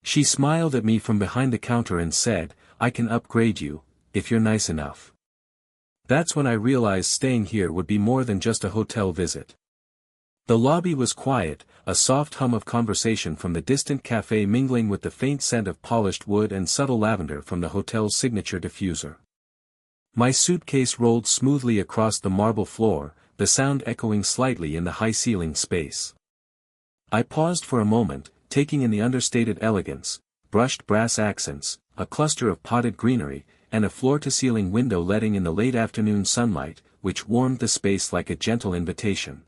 She smiled at me from behind the counter and said, "I can upgrade you, if you're nice enough." That's when I realized staying here would be more than just a hotel visit. The lobby was quiet, a soft hum of conversation from the distant cafe mingling with the faint scent of polished wood and subtle lavender from the hotel's signature diffuser. My suitcase rolled smoothly across the marble floor, the sound echoing slightly in the high-ceilinged space. I paused for a moment, taking in the understated elegance, brushed brass accents, a cluster of potted greenery, and a floor-to-ceiling window letting in the late afternoon sunlight, which warmed the space like a gentle invitation.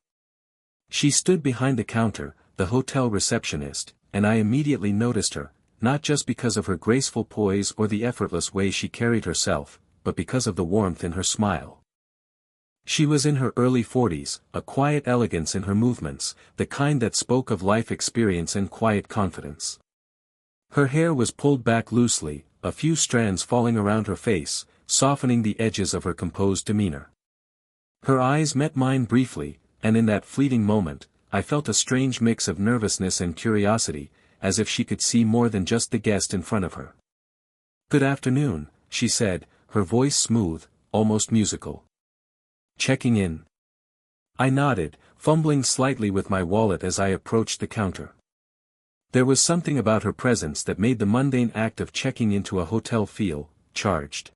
She stood behind the counter, the hotel receptionist, and I immediately noticed her, not just because of her graceful poise or the effortless way she carried herself, but because of the warmth in her smile. She was in her early 40s, a quiet elegance in her movements, the kind that spoke of life experience and quiet confidence. Her hair was pulled back loosely, a few strands falling around her face, softening the edges of her composed demeanor. Her eyes met mine briefly, and in that fleeting moment, I felt a strange mix of nervousness and curiosity, as if she could see more than just the guest in front of her. "Good afternoon," she said, her voice smooth, almost musical. "Checking in?" I nodded, fumbling slightly with my wallet as I approached the counter. There was something about her presence that made the mundane act of checking into a hotel feel charged.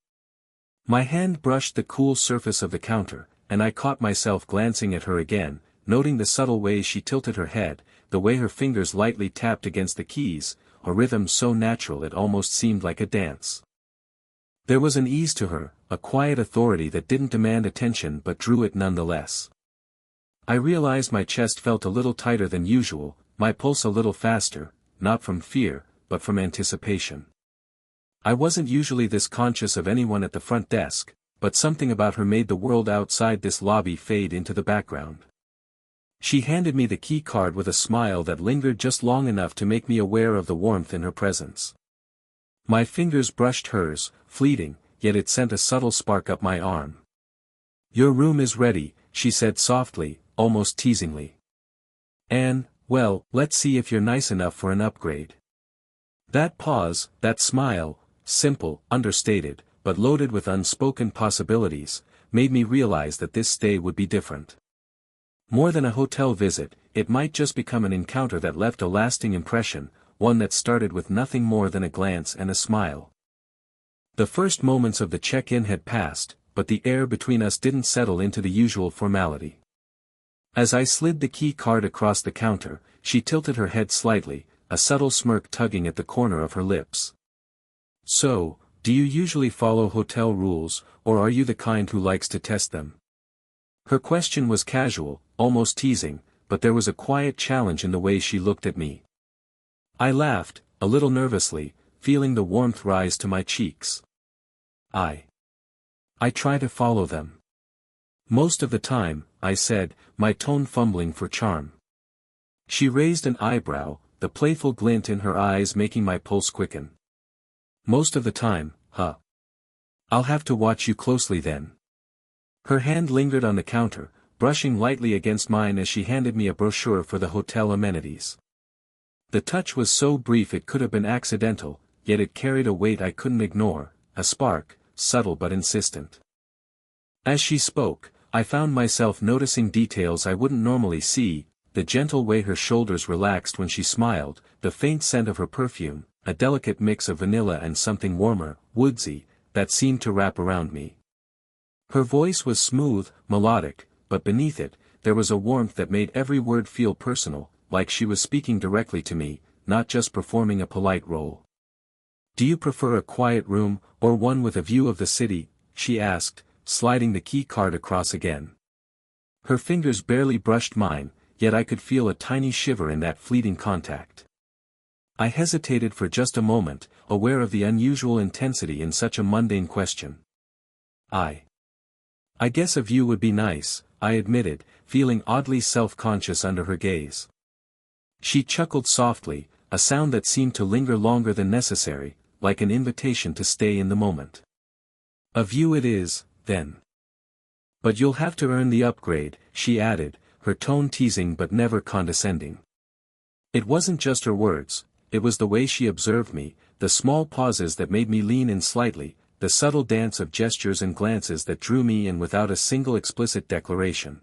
My hand brushed the cool surface of the counter, and I caught myself glancing at her again, noting the subtle way she tilted her head, the way her fingers lightly tapped against the keys, a rhythm so natural it almost seemed like a dance. There was an ease to her, a quiet authority that didn't demand attention but drew it nonetheless. I realized my chest felt a little tighter than usual, my pulse a little faster, not from fear, but from anticipation. I wasn't usually this conscious of anyone at the front desk, but something about her made the world outside this lobby fade into the background. She handed me the key card with a smile that lingered just long enough to make me aware of the warmth in her presence. My fingers brushed hers, fleeting, yet it sent a subtle spark up my arm. "Your room is ready," she said softly, almost teasingly. "And, well, let's see if you're nice enough for an upgrade." That pause, that smile, simple, understated, but loaded with unspoken possibilities, made me realize that this stay would be different. More than a hotel visit, it might just become an encounter that left a lasting impression, one that started with nothing more than a glance and a smile. The first moments of the check-in had passed, but the air between us didn't settle into the usual formality. As I slid the key card across the counter, she tilted her head slightly, a subtle smirk tugging at the corner of her lips. "So, do you usually follow hotel rules, or are you the kind who likes to test them?" Her question was casual, almost teasing, but there was a quiet challenge in the way she looked at me. I laughed, a little nervously, feeling the warmth rise to my cheeks. I try to follow them. "Most of the time," I said, my tone fumbling for charm. She raised an eyebrow, the playful glint in her eyes making my pulse quicken. "Most of the time, huh? I'll have to watch you closely then." Her hand lingered on the counter, brushing lightly against mine as she handed me a brochure for the hotel amenities. The touch was so brief it could have been accidental, yet it carried a weight I couldn't ignore, a spark, subtle but insistent. As she spoke, I found myself noticing details I wouldn't normally see, the gentle way her shoulders relaxed when she smiled, the faint scent of her perfume, a delicate mix of vanilla and something warmer, woodsy, that seemed to wrap around me. Her voice was smooth, melodic, but beneath it, there was a warmth that made every word feel personal, like she was speaking directly to me, not just performing a polite role. "Do you prefer a quiet room, or one with a view of the city?" she asked, sliding the key card across again. Her fingers barely brushed mine, yet I could feel a tiny shiver in that fleeting contact. I hesitated for just a moment, aware of the unusual intensity in such a mundane question. I guess a view would be nice," I admitted, feeling oddly self-conscious under her gaze. She chuckled softly, a sound that seemed to linger longer than necessary, like an invitation to stay in the moment. "A view it is, then. But you'll have to earn the upgrade," she added, her tone teasing but never condescending. It wasn't just her words, it was the way she observed me, the small pauses that made me lean in slightly, the subtle dance of gestures and glances that drew me in without a single explicit declaration.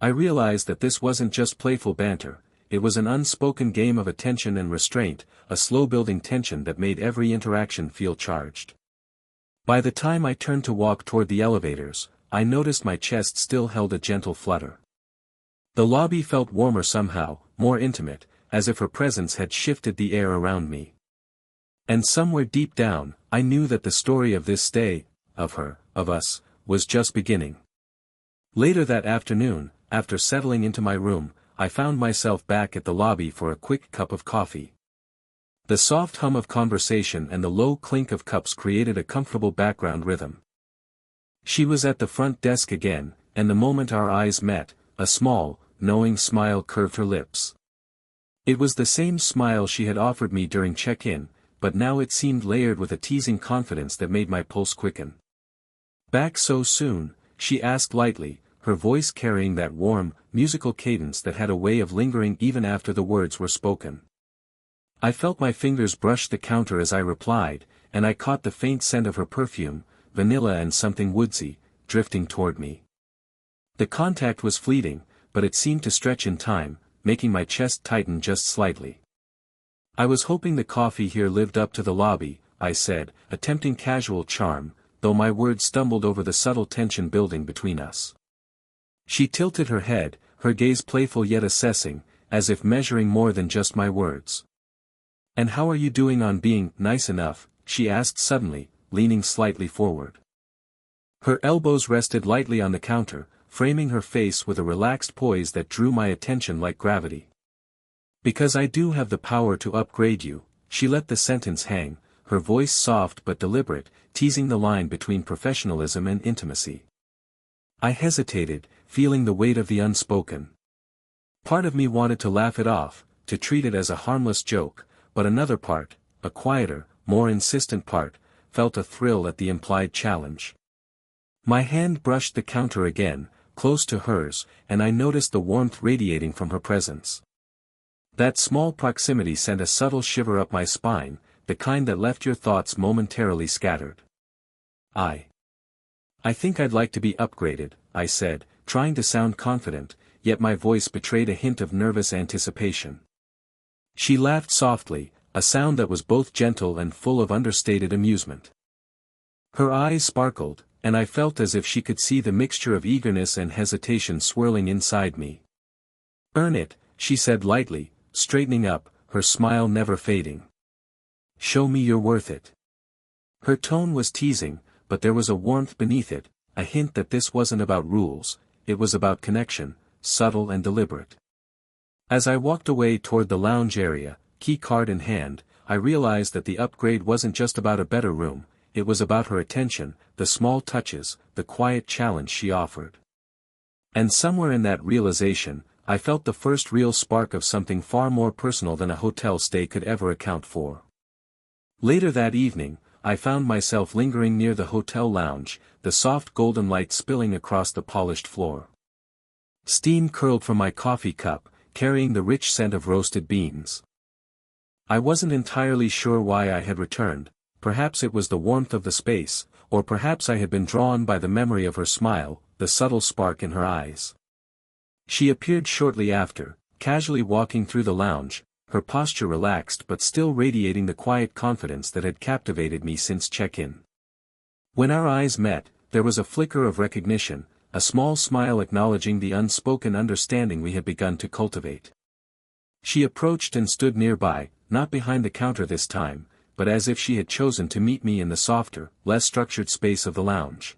I realized that this wasn't just playful banter, it was an unspoken game of attention and restraint, a slow-building tension that made every interaction feel charged. By the time I turned to walk toward the elevators, I noticed my chest still held a gentle flutter. The lobby felt warmer somehow, more intimate, as if her presence had shifted the air around me. And somewhere deep down, I knew that the story of this day, of her, of us, was just beginning. Later that afternoon, after settling into my room, I found myself back at the lobby for a quick cup of coffee. The soft hum of conversation and the low clink of cups created a comfortable background rhythm. She was at the front desk again, and the moment our eyes met, a small, knowing smile curved her lips. It was the same smile she had offered me during check-in, but now it seemed layered with a teasing confidence that made my pulse quicken. "Back so soon?" she asked lightly, her voice carrying that warm, musical cadence that had a way of lingering even after the words were spoken. I felt my fingers brush the counter as I replied, and I caught the faint scent of her perfume, vanilla and something woodsy, drifting toward me. The contact was fleeting, but it seemed to stretch in time, making my chest tighten just slightly. "I was hoping the coffee here lived up to the lobby," I said, attempting casual charm, though my words stumbled over the subtle tension building between us. She tilted her head, her gaze playful yet assessing, as if measuring more than just my words. "And how are you doing on being nice enough?" she asked suddenly, leaning slightly forward. Her elbows rested lightly on the counter, framing her face with a relaxed poise that drew my attention like gravity. "Because I do have the power to upgrade you," she let the sentence hang, her voice soft but deliberate, teasing the line between professionalism and intimacy. I hesitated, feeling the weight of the unspoken. Part of me wanted to laugh it off, to treat it as a harmless joke, but another part, a quieter, more insistent part, felt a thrill at the implied challenge. My hand brushed the counter again, close to hers, and I noticed the warmth radiating from her presence. That small proximity sent a subtle shiver up my spine, the kind that left your thoughts momentarily scattered. I think I'd like to be upgraded," I said, trying to sound confident, yet my voice betrayed a hint of nervous anticipation. She laughed softly, a sound that was both gentle and full of understated amusement. Her eyes sparkled, and I felt as if she could see the mixture of eagerness and hesitation swirling inside me. "Earn it," she said lightly, straightening up, her smile never fading. "Show me you're worth it." Her tone was teasing, but there was a warmth beneath it, a hint that this wasn't about rules, it was about connection, subtle and deliberate. As I walked away toward the lounge area, key card in hand, I realized that the upgrade wasn't just about a better room, it was about her attention, the small touches, the quiet challenge she offered. And somewhere in that realization, I felt the first real spark of something far more personal than a hotel stay could ever account for. Later that evening, I found myself lingering near the hotel lounge, the soft golden light spilling across the polished floor. Steam curled from my coffee cup, carrying the rich scent of roasted beans. I wasn't entirely sure why I had returned, perhaps it was the warmth of the space, or perhaps I had been drawn by the memory of her smile, the subtle spark in her eyes. She appeared shortly after, casually walking through the lounge, her posture relaxed but still radiating the quiet confidence that had captivated me since check-in. When our eyes met, there was a flicker of recognition, a small smile acknowledging the unspoken understanding we had begun to cultivate. She approached and stood nearby, not behind the counter this time, but as if she had chosen to meet me in the softer, less structured space of the lounge.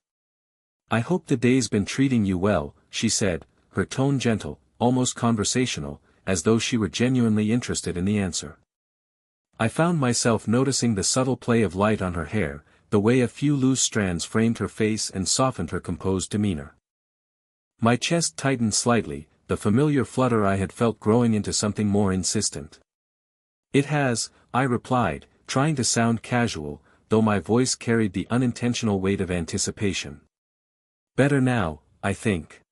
"I hope the day's been treating you well," she said, her tone gentle, almost conversational, as though she were genuinely interested in the answer. I found myself noticing the subtle play of light on her hair, the way a few loose strands framed her face and softened her composed demeanor. My chest tightened slightly, the familiar flutter I had felt growing into something more insistent. "It has," I replied, trying to sound casual, though my voice carried the unintentional weight of anticipation. "Better now, I think."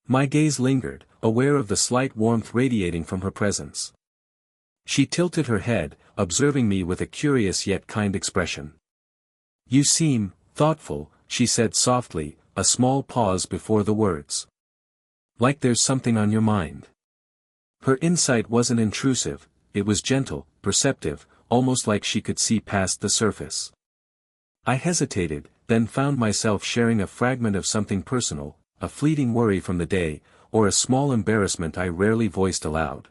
My gaze lingered, aware of the slight warmth radiating from her presence. She tilted her head, observing me with a curious yet kind expression. "You seem thoughtful," she said softly, a small pause before the words. "Like there's something on your mind." Her insight wasn't intrusive, it was gentle, perceptive, almost like she could see past the surface. I hesitated, then found myself sharing a fragment of something personal, a fleeting worry from the day, or a small embarrassment I rarely voiced aloud.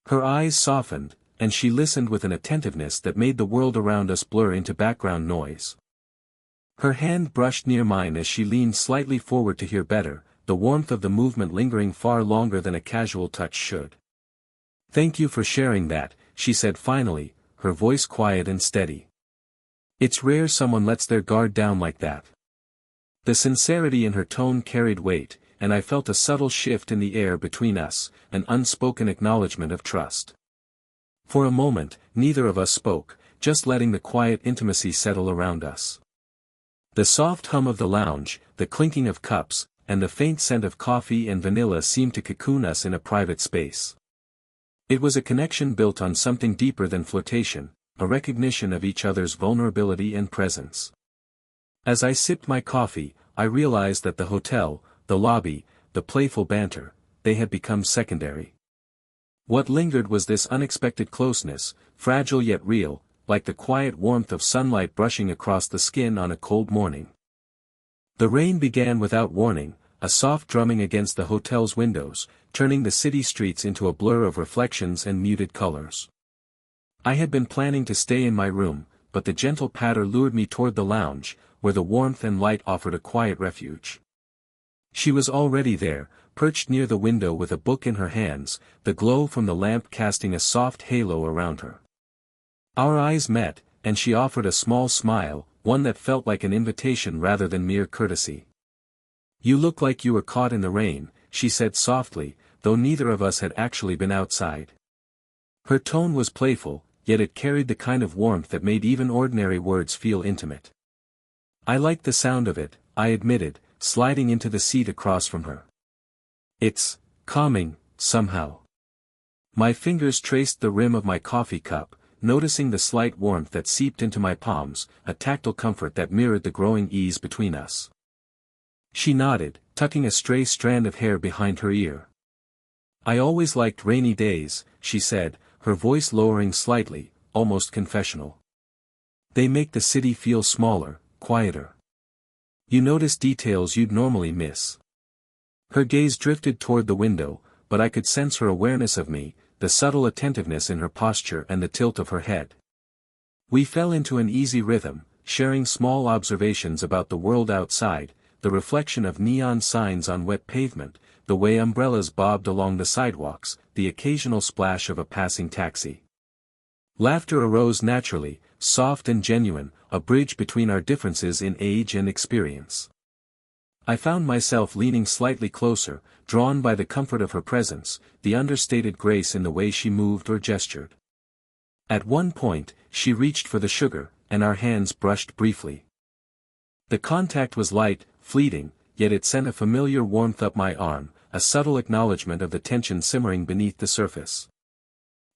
Her eyes softened, and she listened with an attentiveness that made the world around us blur into background noise. Her hand brushed near mine as she leaned slightly forward to hear better, the warmth of the movement lingering far longer than a casual touch should. "Thank you for sharing that," she said finally, her voice quiet and steady. "It's rare someone lets their guard down like that." The sincerity in her tone carried weight, and I felt a subtle shift in the air between us, an unspoken acknowledgement of trust. For a moment, neither of us spoke, just letting the quiet intimacy settle around us. The soft hum of the lounge, the clinking of cups, and the faint scent of coffee and vanilla seemed to cocoon us in a private space. It was a connection built on something deeper than flirtation, a recognition of each other's vulnerability and presence. As I sipped my coffee, I realized that the hotel, the lobby, the playful banter, they had become secondary. What lingered was this unexpected closeness, fragile yet real, like the quiet warmth of sunlight brushing across the skin on a cold morning. The rain began without warning, a soft drumming against the hotel's windows, turning the city streets into a blur of reflections and muted colors. I had been planning to stay in my room, but the gentle patter lured me toward the lounge, where the warmth and light offered a quiet refuge. She was already there, perched near the window with a book in her hands, the glow from the lamp casting a soft halo around her. Our eyes met, and she offered a small smile, one that felt like an invitation rather than mere courtesy. "You look like you were caught in the rain," she said softly, though neither of us had actually been outside. Her tone was playful, yet it carried the kind of warmth that made even ordinary words feel intimate. "I liked the sound of it," I admitted, sliding into the seat across from her. "It's calming, somehow." My fingers traced the rim of my coffee cup, noticing the slight warmth that seeped into my palms, a tactile comfort that mirrored the growing ease between us. She nodded, tucking a stray strand of hair behind her ear. "I always liked rainy days," she said, her voice lowering slightly, almost confessional. "They make the city feel smaller, quieter. You notice details you'd normally miss." Her gaze drifted toward the window, but I could sense her awareness of me, the subtle attentiveness in her posture and the tilt of her head. We fell into an easy rhythm, sharing small observations about the world outside, the reflection of neon signs on wet pavement, the way umbrellas bobbed along the sidewalks, the occasional splash of a passing taxi. Laughter arose naturally, soft and genuine, a bridge between our differences in age and experience. I found myself leaning slightly closer, drawn by the comfort of her presence, the understated grace in the way she moved or gestured. At one point, she reached for the sugar, and our hands brushed briefly. The contact was light, fleeting, yet it sent a familiar warmth up my arm, a subtle acknowledgement of the tension simmering beneath the surface.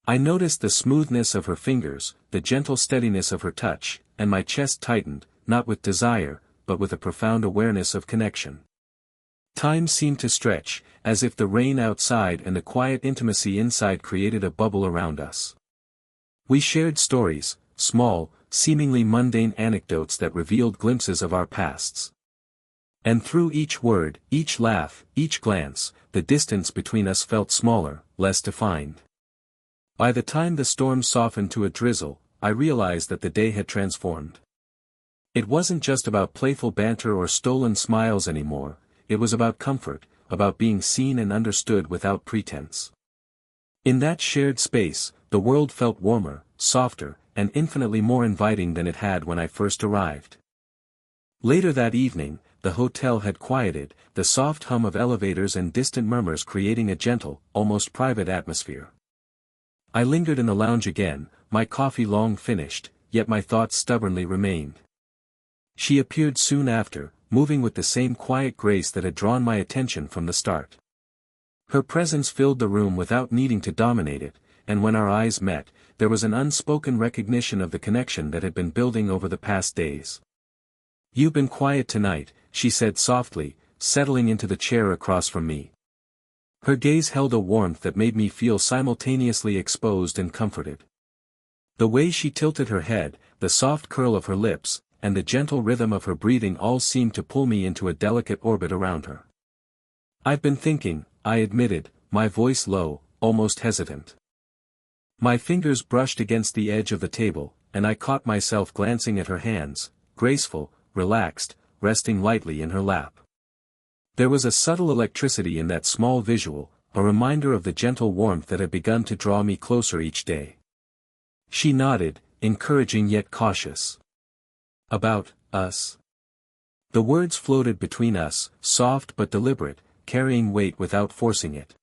I noticed the smoothness of her fingers, the gentle steadiness of her touch, and my chest tightened, not with desire, but with a profound awareness of connection. Time seemed to stretch, as if the rain outside and the quiet intimacy inside created a bubble around us. We shared stories, small, seemingly mundane anecdotes that revealed glimpses of our pasts. And through each word, each laugh, each glance, the distance between us felt smaller, less defined. By the time the storm softened to a drizzle, I realized that the day had transformed. It wasn't just about playful banter or stolen smiles anymore, it was about comfort, about being seen and understood without pretense. In that shared space, the world felt warmer, softer, and infinitely more inviting than it had when I first arrived. Later that evening, the hotel had quieted, the soft hum of elevators and distant murmurs creating a gentle, almost private atmosphere. I lingered in the lounge again, my coffee long finished, yet my thoughts stubbornly remained. She appeared soon after, moving with the same quiet grace that had drawn my attention from the start. Her presence filled the room without needing to dominate it, and when our eyes met, there was an unspoken recognition of the connection that had been building over the past days. "You've been quiet tonight," she said softly, settling into the chair across from me. Her gaze held a warmth that made me feel simultaneously exposed and comforted. The way she tilted her head, the soft curl of her lips, and the gentle rhythm of her breathing all seemed to pull me into a delicate orbit around her. "I've been thinking," I admitted, my voice low, almost hesitant. My fingers brushed against the edge of the table, and I caught myself glancing at her hands, graceful, relaxed, resting lightly in her lap. There was a subtle electricity in that small visual, a reminder of the gentle warmth that had begun to draw me closer each day. She nodded, encouraging yet cautious. "About us." The words floated between us, soft but deliberate, carrying weight without forcing it.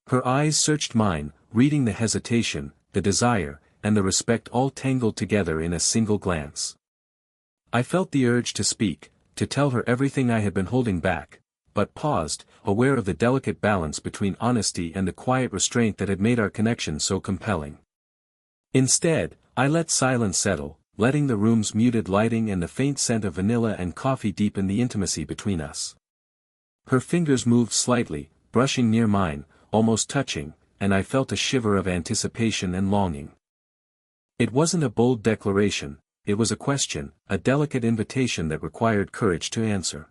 Her eyes searched mine, reading the hesitation, the desire, and the respect all tangled together in a single glance. I felt the urge to speak, to tell her everything I had been holding back, but paused, aware of the delicate balance between honesty and the quiet restraint that had made our connection so compelling. Instead, I let silence settle, letting the room's muted lighting and the faint scent of vanilla and coffee deepen the intimacy between us. Her fingers moved slightly, brushing near mine, almost touching, and I felt a shiver of anticipation and longing. It wasn't a bold declaration, it was a question, a delicate invitation that required courage to answer.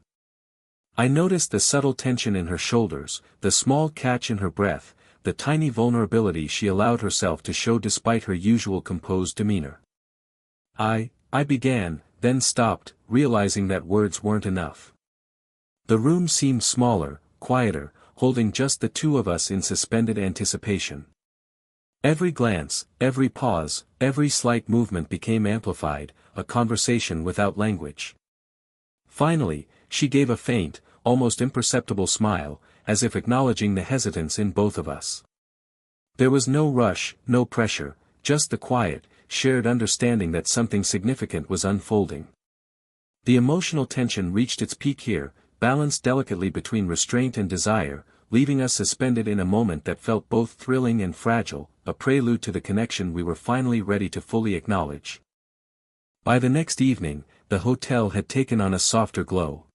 I noticed the subtle tension in her shoulders, the small catch in her breath, the tiny vulnerability she allowed herself to show despite her usual composed demeanor. I began, then stopped, realizing that words weren't enough. The room seemed smaller, quieter, holding just the two of us in suspended anticipation. Every glance, every pause, every slight movement became amplified, a conversation without language. Finally, she gave a faint, almost imperceptible smile, as if acknowledging the hesitance in both of us. There was no rush, no pressure, just the quiet, shared understanding that something significant was unfolding. The emotional tension reached its peak here, balanced delicately between restraint and desire, leaving us suspended in a moment that felt both thrilling and fragile, a prelude to the connection we were finally ready to fully acknowledge. By the next evening, the hotel had taken on a softer glow.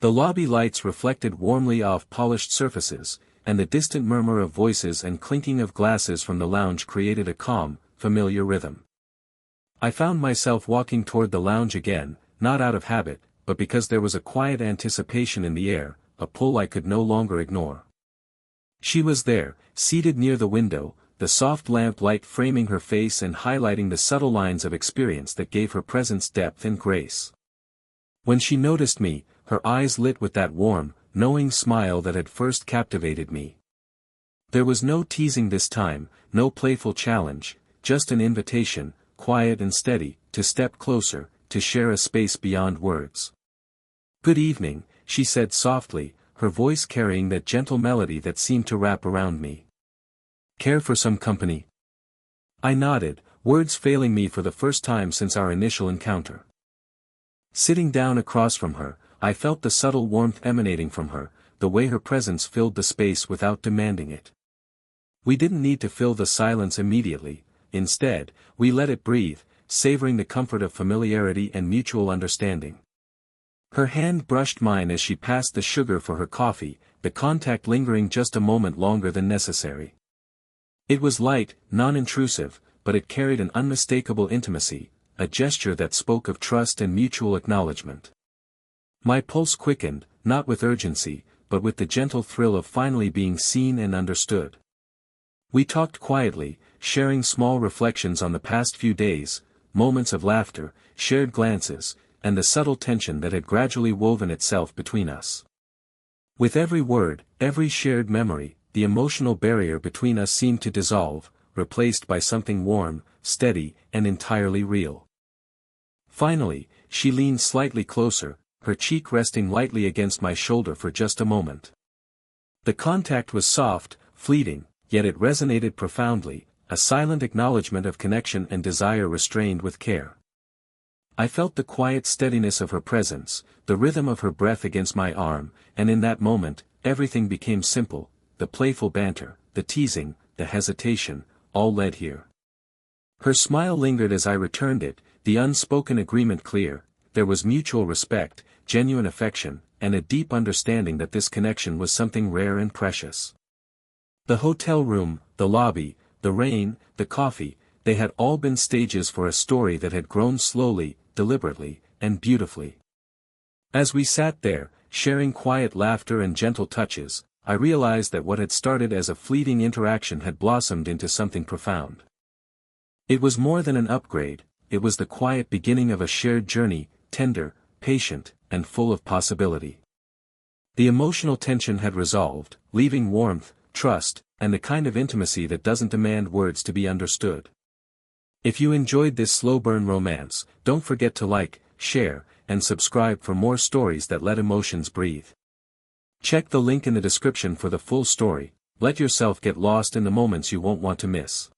The lobby lights reflected warmly off polished surfaces, and the distant murmur of voices and clinking of glasses from the lounge created a calm, familiar rhythm. I found myself walking toward the lounge again, not out of habit, but because there was a quiet anticipation in the air, a pull I could no longer ignore. She was there, seated near the window, the soft lamp light framing her face and highlighting the subtle lines of experience that gave her presence depth and grace. When she noticed me, her eyes lit with that warm, knowing smile that had first captivated me. There was no teasing this time, no playful challenge, just an invitation, quiet and steady, to step closer, to share a space beyond words. "Good evening," she said softly, her voice carrying that gentle melody that seemed to wrap around me. "Care for some company?" I nodded, words failing me for the first time since our initial encounter. Sitting down across from her, I felt the subtle warmth emanating from her, the way her presence filled the space without demanding it. We didn't need to fill the silence immediately, instead, we let it breathe, savoring the comfort of familiarity and mutual understanding. Her hand brushed mine as she passed the sugar for her coffee, the contact lingering just a moment longer than necessary. It was light, non-intrusive, but it carried an unmistakable intimacy, a gesture that spoke of trust and mutual acknowledgement. My pulse quickened, not with urgency, but with the gentle thrill of finally being seen and understood. We talked quietly, sharing small reflections on the past few days, moments of laughter, shared glances, and the subtle tension that had gradually woven itself between us. With every word, every shared memory, the emotional barrier between us seemed to dissolve, replaced by something warm, steady, and entirely real. Finally, she leaned slightly closer, her cheek resting lightly against my shoulder for just a moment. The contact was soft, fleeting, yet it resonated profoundly, a silent acknowledgement of connection and desire restrained with care. I felt the quiet steadiness of her presence, the rhythm of her breath against my arm, and in that moment, everything became simple, the playful banter, the teasing, the hesitation, all led here. Her smile lingered as I returned it, the unspoken agreement clear: there was mutual respect, genuine affection, and a deep understanding that this connection was something rare and precious. The hotel room, the lobby, the rain, the coffee, they had all been stages for a story that had grown slowly, deliberately, and beautifully. As we sat there, sharing quiet laughter and gentle touches, I realized that what had started as a fleeting interaction had blossomed into something profound. It was more than an upgrade, it was the quiet beginning of a shared journey, tender, patient, and full of possibility. The emotional tension had resolved, leaving warmth, trust, and the kind of intimacy that doesn't demand words to be understood. If you enjoyed this slow-burn romance, don't forget to like, share, and subscribe for more stories that let emotions breathe. Check the link in the description for the full story. Let yourself get lost in the moments you won't want to miss.